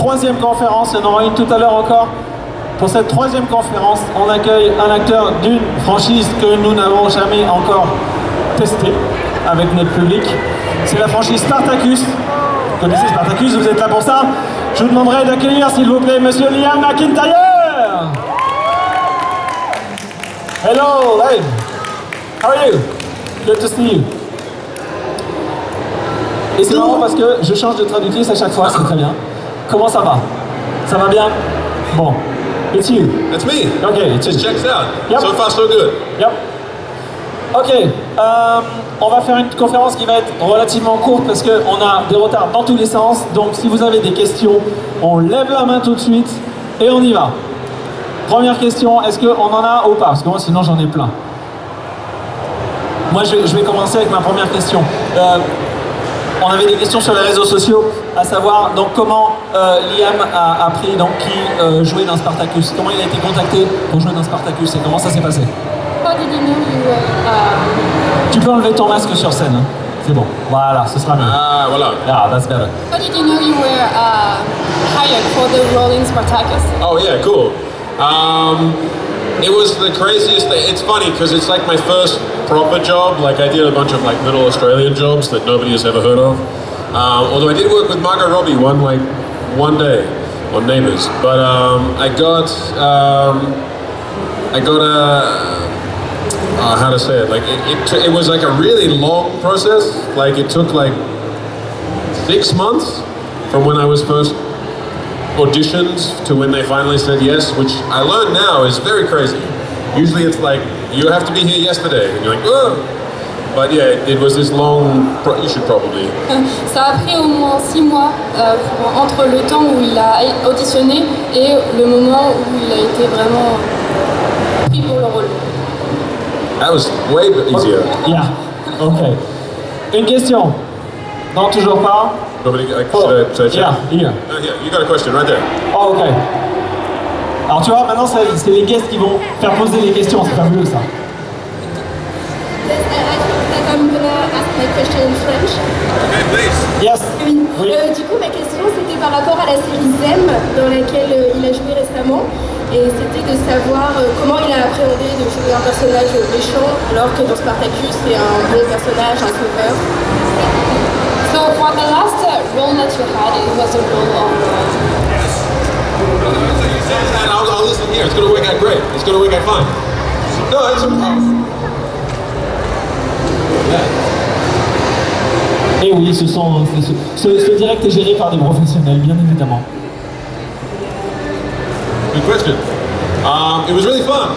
troisième conférence, il y en aura une tout à l'heure encore. Pour cette troisième conférence, on accueille un acteur d'une franchise que nous n'avons jamais encore testée avec notre public. C'est la franchise Spartacus. Vous connaissez Spartacus, vous êtes là pour ça. Je vous demanderai d'accueillir, s'il vous plaît, monsieur McIntyre. Hello, hey. How are you? Good to see you. Et c'est marrant parce que je change de traductrice à chaque fois, c'est très bien. Comment ça va? Ça va bien? Bon. It's you. That's me. Okay. Just checks out. Yep. So far, so good. Yep. Ok. On va faire une conférence qui va être relativement courte parce qu'on a des retards dans tous les sens. Donc si vous avez des questions, on lève la main tout de suite et on y va. Première question, est-ce qu'on en a ou pas? Parce que moi sinon j'en ai plein. Moi je vais commencer avec ma première question. On avait des questions sur les réseaux sociaux, à savoir donc comment Liam a appris donc qui jouait dans Spartacus. Comment il a été contacté pour jouer dans Spartacus et comment ça s'est passé? How did you know you were, Tu peux enlever ton masque sur scène. Hein. C'est bon. Voilà, ce sera mieux. Ah, voilà. Yeah, that's better. How did you know you were hired for the role in Spartacus? Oh, yeah, cool. It was the craziest thing. It's funny because it's like my first proper job. Like I did a bunch of like little Australian jobs that nobody has ever heard of. Although I did work with Manga one day on Neighbours. But I got how to say it? Like it was like a really long process. Like it took like 6 months from when I was first auditioned to when they finally said yes, which I learned now is very crazy. Usually it's like, you have to be here yesterday, and you're like, oh! But yeah, it was this long, you should probably... Ça a pris au moins 6 mois entre le temps où il a auditionné et le moment où il a été vraiment pris pour le rôle. That was way easier. Yeah, ok. Une question? Non, toujours pas? Nobody, should I check? Yeah, here. Yeah, you got a question right there. Oh, ok. Alors tu vois, maintenant c'est les guests qui vont faire poser les questions, c'est fabuleux ça. Yes, I think that I'm gonna ask my question in French. Okay, please. Yes. Oui. Du coup, ma question c'était par rapport à la série Zem dans laquelle il a joué récemment. Et c'était de savoir comment il a appréhendé de jouer un personnage méchant alors que dans Spartacus c'est un bon personnage, un sauveur. So for the last role that you had, it was a role of... I'll listen here. It's going to work out great. It's going to work out fine. No, it's Et oui, ce direct est géré par des professionnels, bien évidemment. Good question. It was really fun.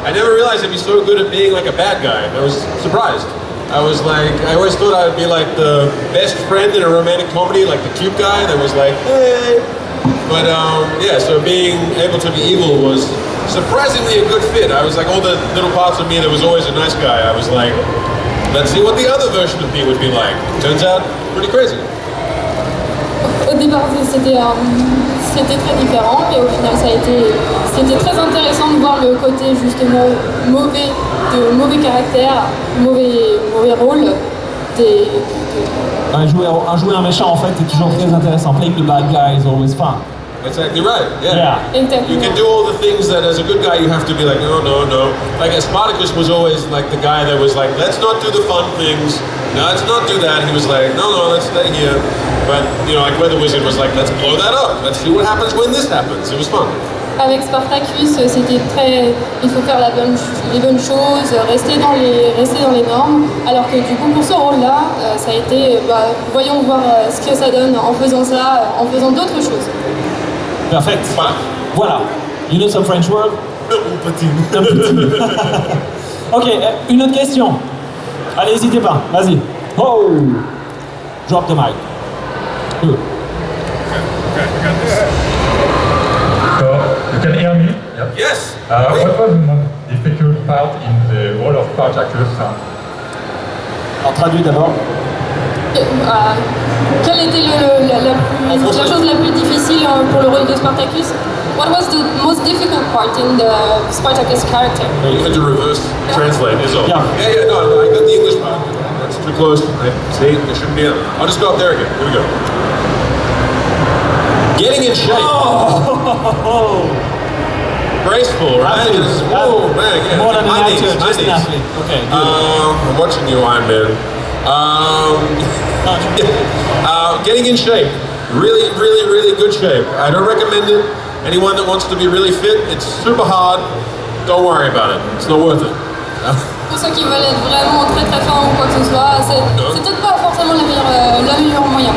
I never realized I'd be so good at being like a bad guy. I was surprised. I always thought I would be like the best friend in a romantic comedy, like the cute guy that was like, hey. But yeah, so being able to be evil was surprisingly a good fit. I was like, all the little parts of me that was always a nice guy, I was like, let's see what the other version of me would be like. Turns out, pretty crazy. Au départ, c'était très différent, mais au final, c'était très intéressant de voir le côté justement mauvais caractère, mauvais rôle. Jouer un méchant en fait est toujours très intéressant. Playing the bad guy is always fun. Exactly right, yeah. You can do all the things that as a good guy you have to be like, no. Like Spartacus was always like the guy that was like, let's not do the fun things, no, let's not do that. He was like, no, let's stay here. But, you know, like Weather Wizard was like, let's blow that up, let's see what happens when this happens. It was fun. Avec Spartacus, c'était il faut faire les bonnes choses, rester dans les normes, alors que du coup pour ce rôle-là, ça a été, voyons voir ce que ça donne en faisant ça, en faisant d'autres choses. Perfect. Voilà. You know some French word? Un petit. Ok, une autre question. Allez, n'hésitez pas, vas-y. Oh! Drop the mic. Good. Okay, I got this. So, you can hear me? Yep. Yes! What was the most difficult part in the role of Spartacus? Alors, traduis d'abord. Quelle était la chose la plus difficile pour le rôle de Spartacus? What was the most difficult part in the Spartacus character? You had to reverse translate, is all. Yeah. No, I got the English part. That's too close. See, there shouldn't be. I'll just go up there again. Here we go. Getting in shape. Oh. Graceful, right? Oh, man, yeah. More than an High knees, actor, high just an knees. athlete. Okay, good. I'm watching you, Iron Man. Getting in shape. Really, really, really good shape. I don't recommend it. Anyone that wants to be really fit, it's super hard. Don't worry about it. It's not worth it. Pour ceux qui veulent être vraiment très très forts ou quoi que ce soit, c'est peut-être pas forcément le meilleur moyen.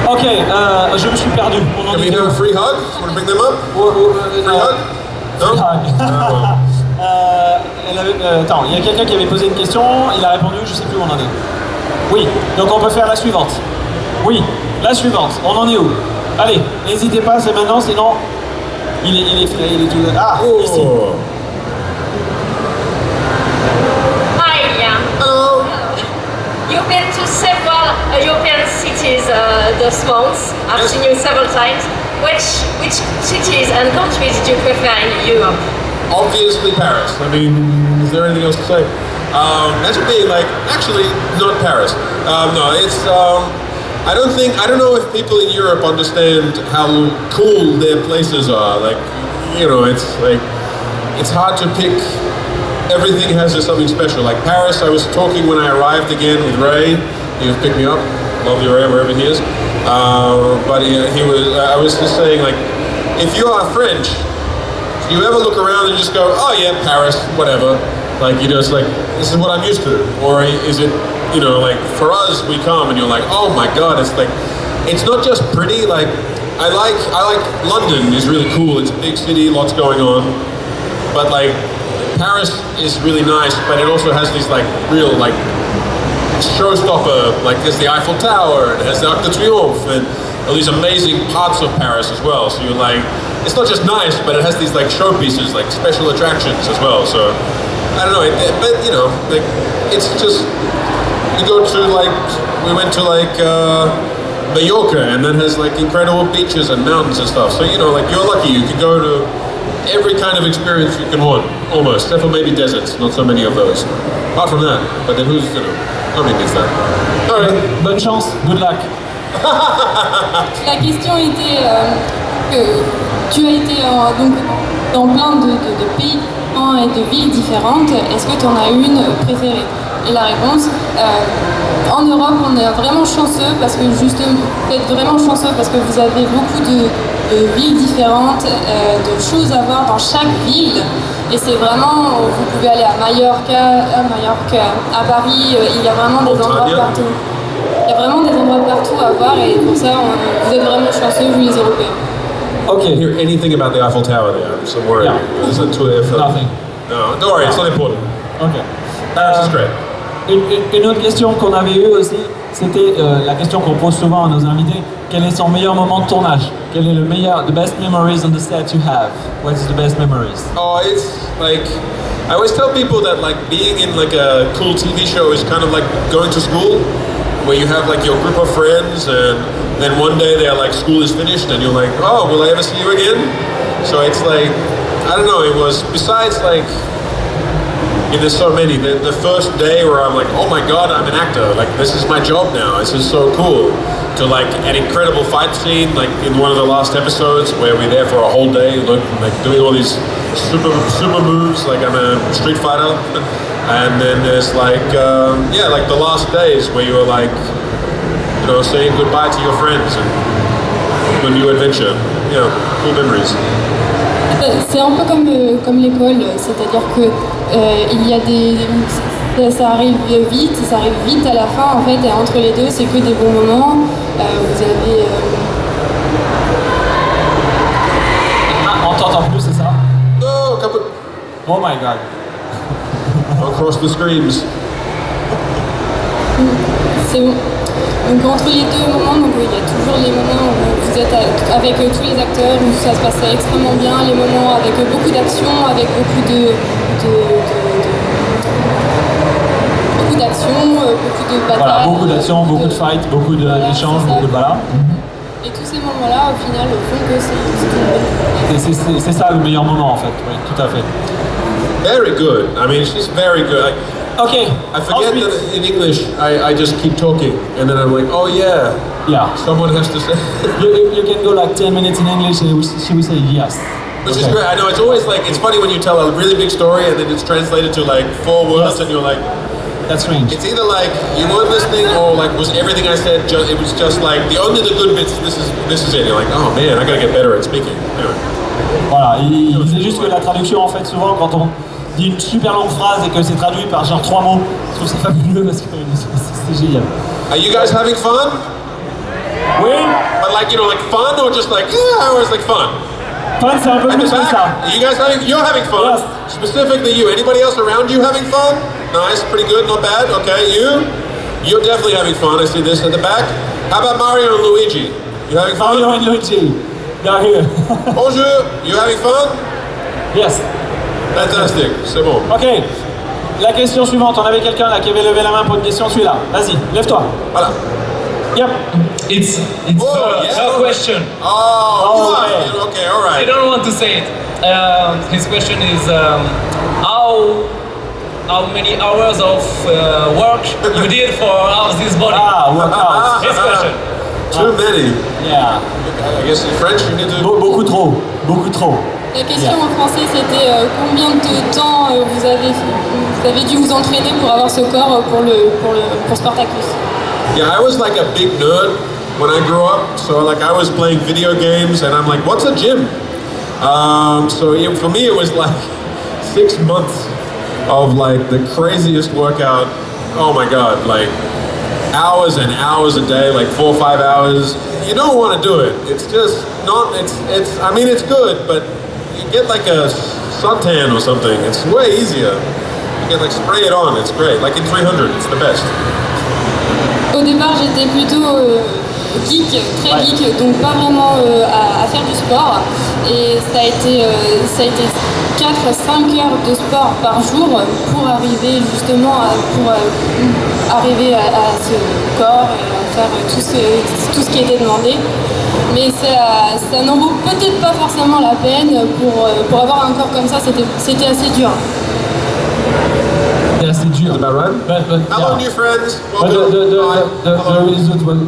Ok, je me suis perdu. On en Can we est have où? a free hug? Want to bring them up? Free hug? No? Free hug. Attends, il y a quelqu'un qui avait posé une question, il a répondu, je sais plus où on en est. Oui, donc on peut faire la suivante. Oui, la suivante, on en est où? Allez, n'hésitez pas, c'est maintenant, sinon il est frais, il est tout... Ah, ici. Hi, Liam. Hello. You've been to several European cities this month. I've Yes. seen you several times. Which cities and countries did you prefer in Europe? Obviously Paris. I mean, is there anything else to say? That's being like, actually, not Paris. No, it's, I don't know if people in Europe understand how cool their places are. Like, you know, it's like, it's hard to pick. Everything has something special. Like Paris, I was talking when I arrived again with Ray. He was picking me up. Lovely Ray, wherever he is. But I was just saying, like, if you are French, do you ever look around and just go, oh yeah, Paris, whatever. Like, you just like, this is what I'm used to. Or is it, you know, like, for us, we come and you're like, oh my God, it's like, it's not just pretty, like, I like London is really cool. It's a big city, lots going on. But like, Paris is really nice, but it also has these like real like showstopper, like there's the Eiffel Tower, and it has the Arc de Triomphe, and all these amazing parts of Paris as well. So you're like, it's not just nice, but it has these like showpieces, like special attractions as well. So I don't know, but you know, like it's just, you go to like, we went to like Mallorca, and that has like incredible beaches and mountains and stuff. So you know, like you're lucky, you can go to every kind of experience you can want, almost, except for maybe deserts, not so many of those. Apart from that, but then who's, you know, nobody needs that. All right. Bonne chance, good luck. La question était que tu as été donc, dans plein de pays et de villes différentes. Est-ce que tu en as une préférée? Et la réponse, en Europe, on est vraiment chanceux parce que justement, vous êtes vraiment chanceux parce que vous avez beaucoup de villes différentes, de choses à voir dans chaque ville. Et c'est vraiment, vous pouvez aller à Mallorca, à Paris, il y a vraiment des endroits partout. Il y a vraiment des endroits partout à voir et pour ça, vous êtes vraiment chanceux, vous les Européens. Okay. Hear anything about the Eiffel Tower there? I'm so worried. Yeah. There's a tour for Nothing. No, don't worry, it's not important. Ok. Paris is great. Une autre question qu'on avait eue aussi, c'était la question qu'on pose souvent à nos invités. Quel est son meilleur moment de tournage? Quel est le meilleur, the best memories on the set you have? What is the best memories? Oh, it's like, I always tell people that like being in like a cool TV show is kind of like going to school, where you have like your group of friends, and then one day they're like, school is finished, and you're like, oh, will I ever see you again? So it's like, I don't know, it was, besides like, there's so many, the first day where I'm like, oh my God, I'm an actor, like this is my job now, this is so cool. To like an incredible fight scene, like in one of the last episodes where we're there for a whole day, like doing all these super moves, like I'm a street fighter. And then there's like, yeah, like the last days where you're like, you know, saying goodbye to your friends and a new adventure. Yeah, cool memories. C'est un peu comme l'école, c'est-à-dire que il y a ça arrive vite à la fin en fait, et entre les deux c'est que des bons moments. Vous avez On t'entend plus, c'est ça? Oh, couple. Oh my God. Across the screams. c'est bon. Donc entre les deux moments, donc, il y a toujours les moments où vous êtes avec tous les acteurs, où ça se passe extrêmement bien, les moments avec beaucoup d'action, avec beaucoup de batailles. Voilà, beaucoup d'action, beaucoup de fights, beaucoup d'échanges, beaucoup de voilà. Et tous ces moments-là, au final, font que c'est une bonne. C'est ça le meilleur moment en fait, oui, tout à fait. very good. I mean, she's very good. Ok. I forget Ensuite, that in English, I just keep talking, and then I'm like, oh yeah, yeah. someone has to say. You can go like 10 minutes in English and she will say yes. Which is great. I know it's always like, it's funny when you tell a really big story and then it's translated to like 4 words and you're like, that's strange. it's either like you weren't listening or like was everything I said it was just like only the good bits, this is it. You're like, oh man, I gotta get better at speaking. Anyway. Voilà, il disait juste que la traduction en fait souvent quand on dit une super longue phrase et que c'est traduit par genre 3 mots, je trouve ça fabuleux parce que c'est génial. Are you guys having fun? Oui. But like, you know, like fun or just like, yeah, I always like fun. Fun, c'est un peu plus que ça. You guys you're having fun? Yes. Specifically you. Anybody else around you having fun? Nice, pretty good, not bad. Okay, you're definitely having fun. I see this at the back. How about Mario and Luigi? You having fun? Mario and Luigi, they're here. Bonjour, you having fun? Yes. Fantastic, c'est bon. Ok, la question suivante, on avait quelqu'un là qui avait levé la main pour une question, celui-là. Vas-y, lève-toi. Voilà. Yep. It's yeah. her question. Oh, okay. Okay, all right. I don't want to say it. His question is how many hours of work you did for this body? Ah, workout. His question. Too many. Yeah. I guess in French you need to... Beaucoup trop, beaucoup trop. La question en français c'était combien de temps vous avez dû vous entraîner pour avoir ce corps pour Spartacus? Yeah, I was like a big nerd when I grew up. So like I was playing video games and I'm like, what's a gym? So for me it was like 6 months of like the craziest workout. Oh my God, like hours and hours a day, like 4 or 5 hours. You don't want to do it. It's just not, I mean, it's good, but you get like a suntan or something. It's way easier. You can like spray it on, it's great. Like in 300, it's the best. Au départ, j'étais plutôt geek, très geek, donc pas vraiment à faire du sport. Et ça a été 4-5 heures de sport par jour pour arriver justement à ce corps et à faire tout ce qui était demandé. Mais ça n'en vaut peut-être pas forcément la peine pour avoir un corps comme ça, c'était assez dur. Yes, it's dur. Is that right? But Hello, yeah. new friends. But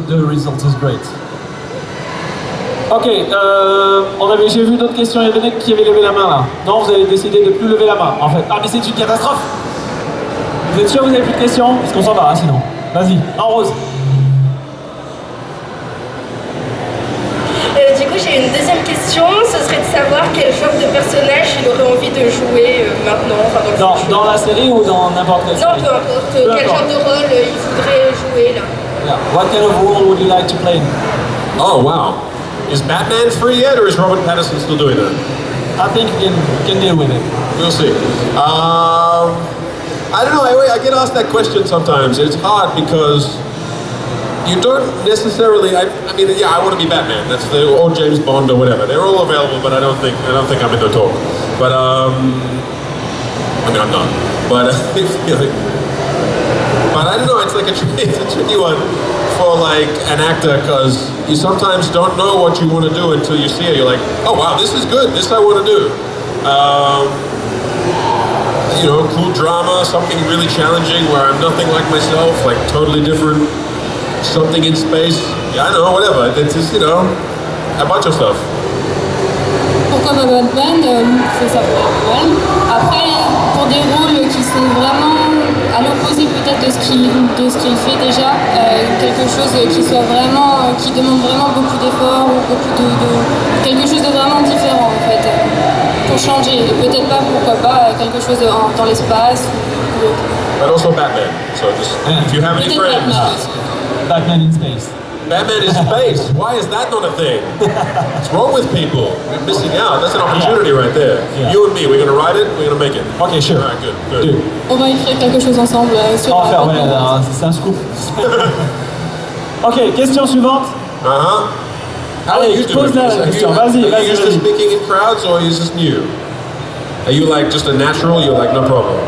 the result is great. Ok, j'ai vu d'autres questions. Il y avait des qui avaient levé la main là. Non, vous avez décidé de ne plus lever la main en fait. Ah, mais c'est une catastrophe. Vous êtes sûr que vous n'avez plus de questions? Parce qu'on s'en va, hein, sinon. Vas-y, en rose. Du coup, j'ai une deuxième question. Ce serait de savoir quel genre de personnage il aurait envie de jouer maintenant, enfin dans le futur. Dans la série ou dans n'importe quelle série? Non, peu importe. Quel genre de rôle il voudrait jouer là? Yeah. What kind of role would you like to play? Oh, wow. Is Batman free yet, or is Robert Pattinson still doing that? I think you can deal with it. We'll see. I don't know, I get asked that question sometimes. It's hard because you don't necessarily, I mean, yeah, I want to be Batman. Or James Bond or whatever. They're all available, but I don't think I'm in the talk. But, I mean, I'm not. But I feel like, but I don't know, it's like it's a tricky one for like an actor, because you sometimes don't know what you want to do until you see it. You're like, oh wow, this is good, this I want to do. You know, cool drama, something really challenging where I'm nothing like myself, like totally different, something in space. Yeah, I don't know, whatever. It's just, you know, a bunch of stuff. Pourquoi pas Batman? Ça pourrait être pas mal. Après, pour des rôles qui sont vraiment à l'opposé peut-être de ce qu'il fait déjà, quelque chose qui demande vraiment beaucoup d'efforts ou quelque chose de vraiment différent en fait, pour changer. Et peut-être pas, pourquoi pas, quelque chose dans l'espace ou autre. But also Batman. So just, if you have any Peut-être friends. Batman aussi. Batman in space. Batman in space. Why is that not a thing? What's wrong with people? We're missing out. That's an opportunity right there. Yeah. You and me, we're gonna ride it. We're gonna make it. Ok, sure. All right, good. Dude. On va écrire quelque chose ensemble sur On va faire, ouais, c'est un scoop. Ok, question suivante. Uh-huh. How Allez, are you je pose doing? la question. Are you Vas-y. used to speaking in crowds, or is this new? Are you like just a natural? You're like, no problem.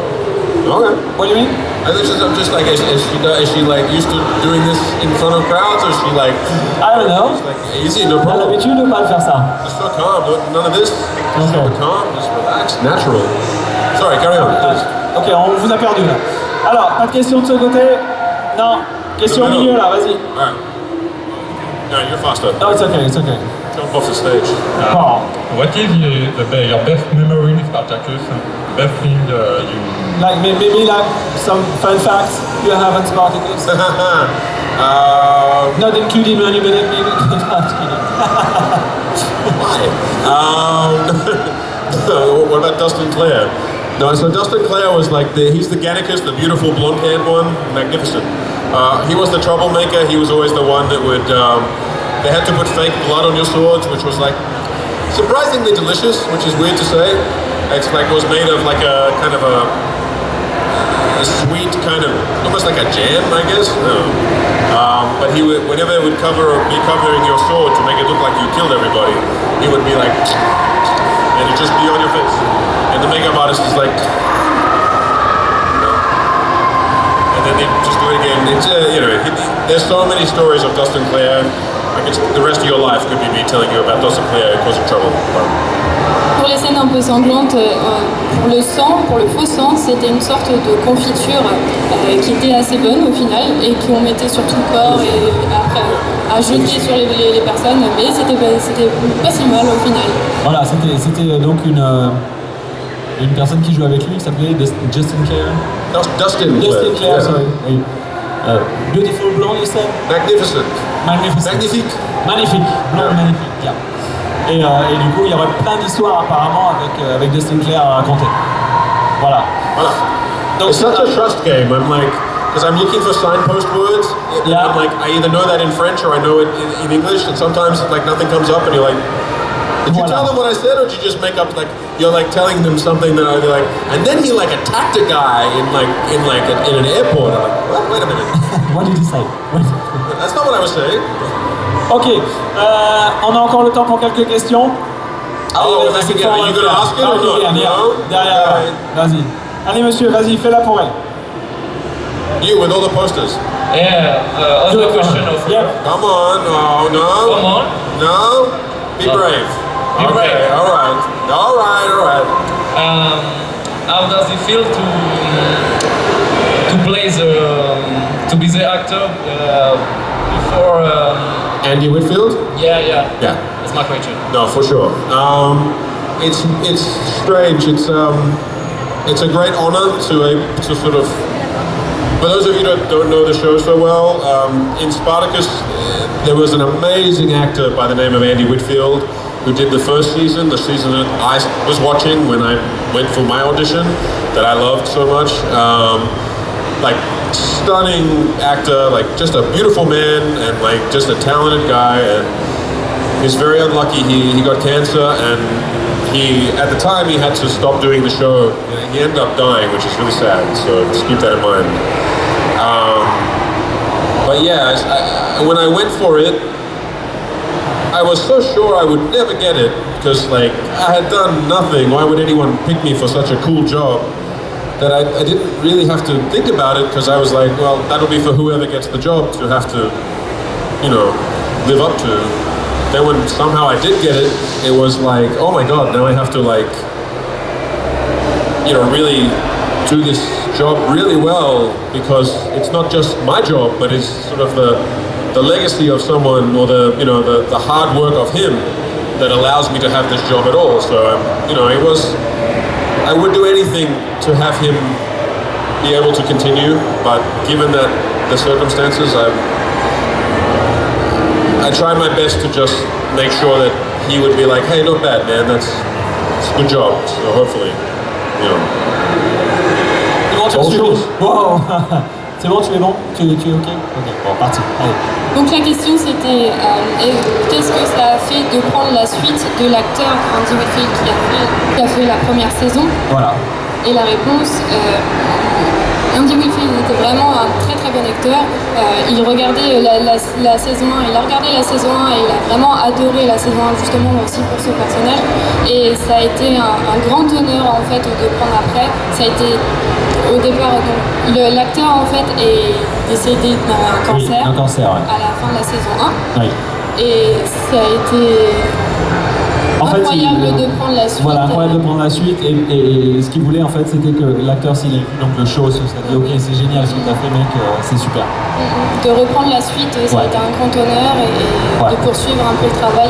Okay. What do you mean? I'm just like, is she like used to doing this in front of crowds, or is she like, I don't know. like easy, no T'as problem? l'habitude de pas le faire ça? Just so calm, none of this. Just Okay. super calm, just relaxed, natural. Sorry, carry on, please. Ok, on vous a perdu là. Alors, pas de questions de ce côté? Non. Question au milieu là, vas-y. Alright. No, you're faster. No, it's okay, it's okay. Jump off the stage. Oh. What is your best memory in Spartacus? The best thing you... Like maybe like some fun facts you have on Spartacus? Not including money, but maybe. Not kidding. Why? What about Dustin Clare? No, so Dustin Clare was like he's the Gannicus, the beautiful blonde-haired one, magnificent. He was the troublemaker. He was always the one that would. They had to put fake blood on your swords, which was like surprisingly delicious, which is weird to say. It's like it was made of like a kind of a sweet kind of almost like a jam, I guess. But he would, whenever it would be covering your sword to make it look like you killed everybody, he would be like, and it'd just be on your face. And the makeup artist is like, and then they just do it again. It's there's so many stories of Dustin Clare. Like the rest of your life could be me telling you about Dustin Clare causing trouble. Pour les scènes un peu sanglantes, pour le faux sang, c'était une sorte de confiture qui était assez bonne au final et qu'on mettait sur tout le corps et après à jeter sur les personnes, mais c'était pas si mal au final. Voilà, c'était donc une personne qui jouait avec lui qui s'appelait Justin Clare. Dustin Clare, yeah. Sorry. Oui. Beautiful blonde, you said? Magnificent. Magnifique. Magnifique. Blonde, magnifique. Yeah. Et du coup, il y aurait plein d'histoires apparemment avec Dustin Clare à raconter. Voilà. Donc, it's such a trust game. I'm like, because I'm looking for signpost words. Yeah. I'm like, I either know that in French or I know it in English, and sometimes like nothing comes up, and you're like, did you tell them what I said, or did you just make up like you're like telling them something that I'd be like, and then he like attacked a guy in an airport. I'm like, what? Wait a minute. What did you say? That's not what I was saying. Ok, on a encore le temps pour quelques questions. Oh, are you gonna ask it or not? Derrière, vas-y. Allez monsieur, vas-y, fais-la pour elle. You with all the posters. Yeah, other question of... Yep. Come on, no. Come on. No? Be brave. Be brave. Alright. How does it feel to play to be the actor before... Andy Whitfield? Yeah. Yeah. That's my question. No, for sure. It's strange. It's a great honor to sort of. For those of you that don't know the show so well, in Spartacus, there was an amazing actor by the name of Andy Whitfield who did the first season, the season that I was watching when I went for my audition, that I loved so much. Like stunning actor, like just a beautiful man and like just a talented guy, and he's very unlucky. He got cancer, and at the time he had to stop doing the show. He ended up dying, which is really sad, so just keep that in mind. But yeah, when I went for it, I was so sure I would never get it, because like I had done nothing. Why would anyone pick me for such a cool job? That I didn't really have to think about it, because I was like, well, that'll be for whoever gets the job to have to, live up to. Then when somehow I did get it, it was like, oh my god, now I have to like, really do this job really well, because it's not just my job, but it's sort of the legacy of someone, or the hard work of him that allows me to have this job at all. So, it was. I would do anything to have him be able to continue, but given that the circumstances, I tried my best to just make sure that he would be like, hey, not bad, man, it's a good job, so hopefully, C'est bon, tu es bon. Wow. C'est bon, tu es bon? Tu es ok? Ok, bon, parti. Allez. Donc la question c'était qu'est-ce que ça a fait de prendre la suite de l'acteur Andy Whitfield qui a fait la première saison? Voilà. Et la réponse, Andy Whitfield était vraiment un très très bon acteur. Il regardait la saison 1, il a regardé la saison 1 et il a vraiment adoré la saison 1 justement aussi pour ce personnage. Et ça a été un grand honneur en fait de prendre après. Ça a été au départ, l'acteur en fait est décédé d'un cancer, oui, un cancer ouais. À la fin de la saison 1. Oui. Et ça a été... En fait, incroyable de prendre la suite. Voilà, incroyable de prendre la suite. Et ce qu'il voulait, en fait, c'était que l'acteur, s'il ait vu donc le show, ça dit ok, c'est génial ce que tu as fait, mec, c'est super. De reprendre la suite, ça a été un grand honneur et de poursuivre un peu le travail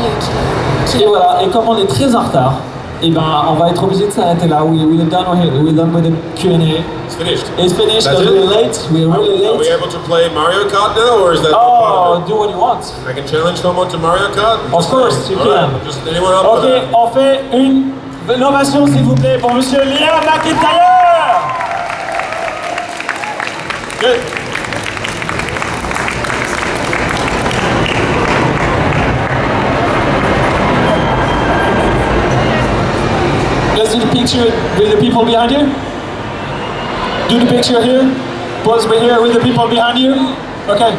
qu'il Et voilà, et comme on est très en retard, et ben on va être obligé de s'arrêter là. We're done with the Q&A. It's finished. It's finished That's because it? we're late. We're really Are we late. able to play Mario Kart now, or is that Oh, part of do what you want. it? I can challenge someone to Mario Kart? Of course, you All can. right, just anyone up for Ok, that? on fait une ovation s'il vous plaît pour Monsieur McIntyre. Good. Let's do the picture with the people behind you. Do the picture here. Pose right here with the people behind you. Okay.